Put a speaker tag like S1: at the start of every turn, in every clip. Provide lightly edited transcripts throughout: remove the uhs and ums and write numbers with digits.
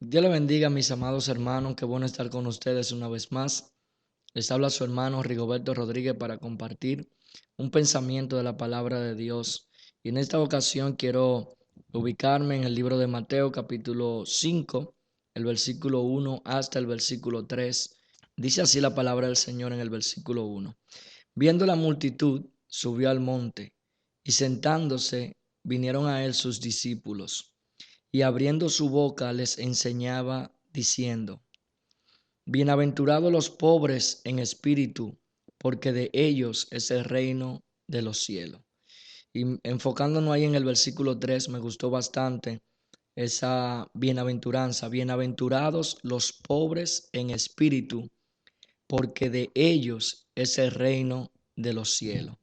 S1: Dios le bendiga, mis amados hermanos. Qué bueno estar con ustedes una vez más. Les habla su hermano Rigoberto Rodríguez para compartir un pensamiento de la palabra de Dios. Y en esta ocasión quiero ubicarme en el libro de Mateo, capítulo 5, el versículo 1 hasta el versículo 3. Dice así la palabra del Señor en el versículo 1. Viendo la multitud, subió al monte, y sentándose, vinieron a él sus discípulos. Y abriendo su boca les enseñaba diciendo: Bienaventurados los pobres en espíritu, porque de ellos es el reino de los cielos. Y enfocándonos ahí en el versículo 3, me gustó bastante esa bienaventuranza. Bienaventurados los pobres en espíritu, porque de ellos es el reino de los cielos.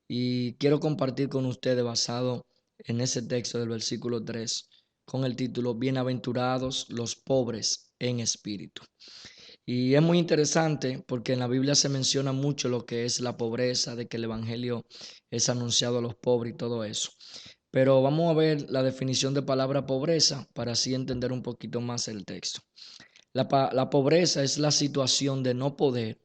S1: Y quiero compartir con ustedes basado en ese texto del versículo 3 con el título Bienaventurados los pobres en espíritu. Y es muy interesante porque en la Biblia se menciona mucho lo que es la pobreza, de que el evangelio es anunciado a los pobres y todo eso. Pero vamos a ver la definición de palabra pobreza para así entender un poquito más el texto. La pobreza es la situación de no poder,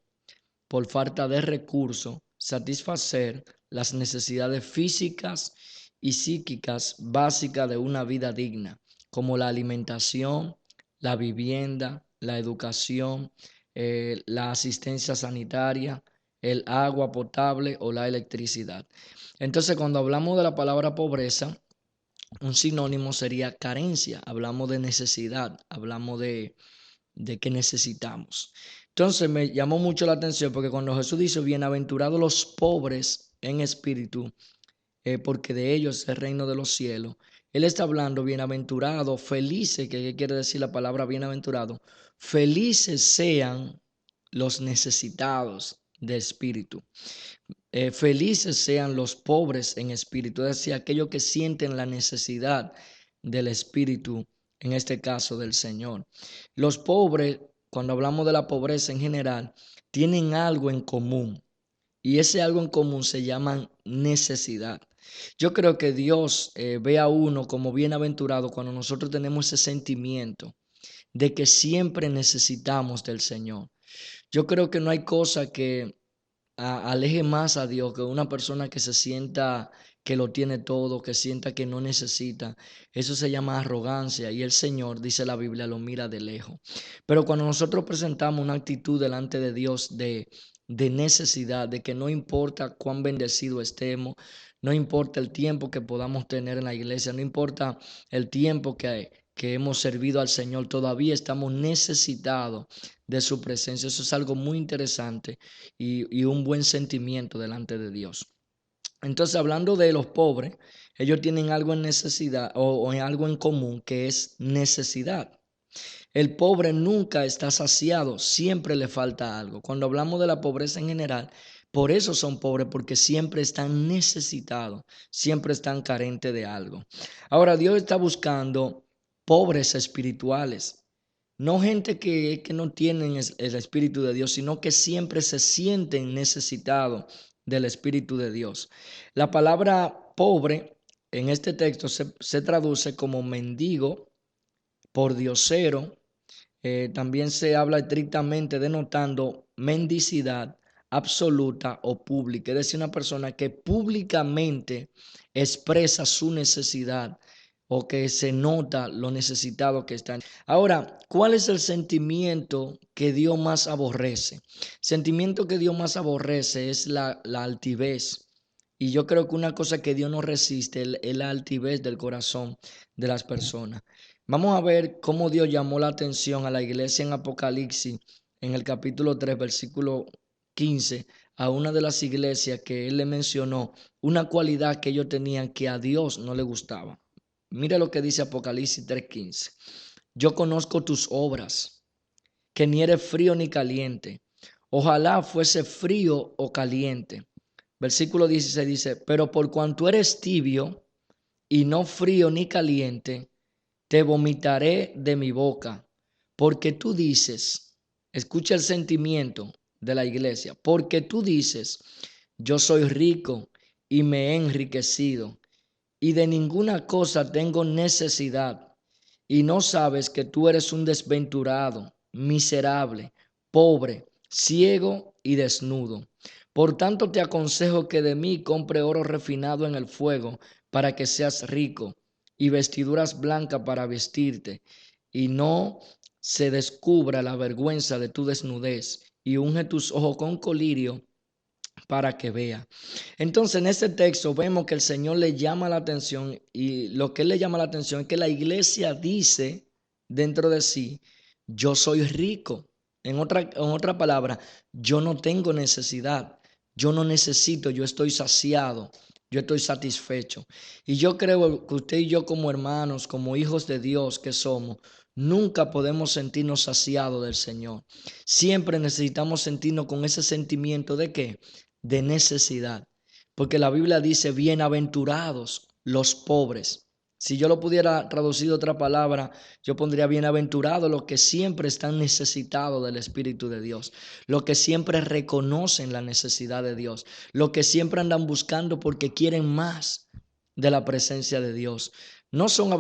S1: por falta de recursos, satisfacer las necesidades físicas y psíquicas básicas de una vida digna, como la alimentación, la vivienda, la educación, la asistencia sanitaria, el agua potable o la electricidad. Entonces, cuando hablamos de la palabra pobreza, un sinónimo sería carencia, hablamos de necesidad, hablamos de que necesitamos. Entonces me llamó mucho la atención porque cuando Jesús dice, bienaventurados los pobres en espíritu, porque de ellos es el reino de los cielos, Él está hablando bienaventurado, felices, que ¿qué quiere decir la palabra bienaventurado? Felices sean los necesitados de espíritu. Felices sean los pobres en espíritu, es decir, aquellos que sienten la necesidad del espíritu, en este caso del Señor. Los pobres, cuando hablamos de la pobreza en general, tienen algo en común y ese algo en común se llama necesidad. Yo creo que Dios ve a uno como bienaventurado cuando nosotros tenemos ese sentimiento de que siempre necesitamos del Señor. Yo creo que no hay cosa que aleje más a Dios que una persona que se sienta que lo tiene todo, que sienta que no necesita. Eso se llama arrogancia y el Señor, dice la Biblia, lo mira de lejos. Pero cuando nosotros presentamos una actitud delante de Dios de necesidad, de que no importa cuán bendecido estemos, no importa el tiempo que podamos tener en la iglesia, no importa el tiempo que hemos servido al Señor, todavía estamos necesitados de su presencia. Eso es algo muy interesante y un buen sentimiento delante de Dios. Entonces, hablando de los pobres, ellos tienen algo en necesidad o en algo en común que es necesidad. El pobre nunca está saciado, siempre le falta algo. Cuando hablamos de la pobreza en general, por eso son pobres, porque siempre están necesitados, siempre están carentes de algo. Ahora, Dios está buscando pobres espirituales, no gente que no tienen el Espíritu de Dios, sino que siempre se sienten necesitados del Espíritu de Dios. La palabra pobre en este texto se traduce como mendigo, pordiosero. También se habla estrictamente denotando mendicidad absoluta o pública, es decir, una persona que públicamente expresa su necesidad o que se nota lo necesitado que está. Ahora, ¿cuál es el sentimiento que Dios más aborrece? El sentimiento que Dios más aborrece es la altivez. Y yo creo que una cosa que Dios no resiste es la altivez del corazón de las personas. Vamos a ver cómo Dios llamó la atención a la iglesia en Apocalipsis, en el capítulo 3, versículo 15, a una de las iglesias que él le mencionó una cualidad que ellos tenían que a Dios no le gustaba. Mira lo que dice Apocalipsis 3:15. Yo conozco tus obras, que ni eres frío ni caliente. Ojalá fuese frío o caliente. Versículo 16 dice, pero por cuanto eres tibio y no frío ni caliente, te vomitaré de mi boca, porque tú dices, escucha el sentimiento de la iglesia, porque tú dices, yo soy rico y me he enriquecido y de ninguna cosa tengo necesidad y no sabes que tú eres un desventurado, miserable, pobre, ciego y desnudo. Por tanto te aconsejo que de mí compre oro refinado en el fuego para que seas rico y vestiduras blancas para vestirte y no se descubra la vergüenza de tu desnudez y unge tus ojos con colirio para que vea. Entonces, en este texto vemos que el Señor le llama la atención y lo que él le llama la atención es que la iglesia dice dentro de sí, yo soy rico. En otra palabra, yo no tengo necesidad, yo no necesito, yo estoy saciado, yo estoy satisfecho. Y yo creo que usted y yo como hermanos, como hijos de Dios que somos, nunca podemos sentirnos saciados del Señor. Siempre necesitamos sentirnos con ese sentimiento de qué, de necesidad. Porque la Biblia dice, bienaventurados los pobres. Si yo lo pudiera traducir de otra palabra, yo pondría bienaventurados los que siempre están necesitados del Espíritu de Dios, los que siempre reconocen la necesidad de Dios, los que siempre andan buscando porque quieren más de la presencia de Dios. No son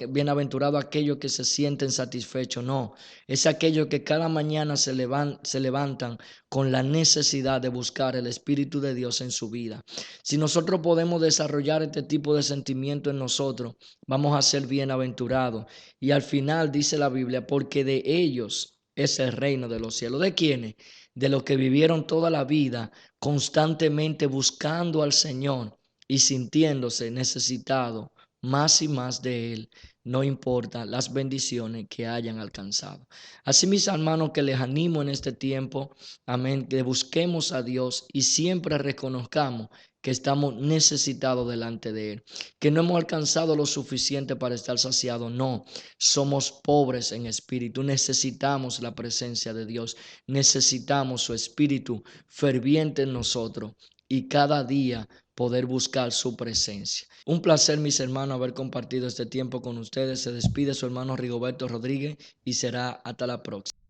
S1: bienaventurados aquellos que se sienten satisfechos, no. Es aquellos que cada mañana se levantan con la necesidad de buscar el Espíritu de Dios en su vida. Si nosotros podemos desarrollar este tipo de sentimiento en nosotros, vamos a ser bienaventurados. Y al final dice la Biblia, porque de ellos es el reino de los cielos. ¿De quiénes? De los que vivieron toda la vida constantemente buscando al Señor y sintiéndose necesitado más y más de Él, no importa las bendiciones que hayan alcanzado. Así, mis hermanos, que les animo en este tiempo, amén, que busquemos a Dios y siempre reconozcamos que estamos necesitados delante de Él, que no hemos alcanzado lo suficiente para estar saciados, no, somos pobres en espíritu, necesitamos la presencia de Dios, necesitamos su espíritu ferviente en nosotros y cada día poder buscar su presencia. Un placer, mis hermanos, haber compartido este tiempo con ustedes. Se despide su hermano Rigoberto Rodríguez y será hasta la próxima.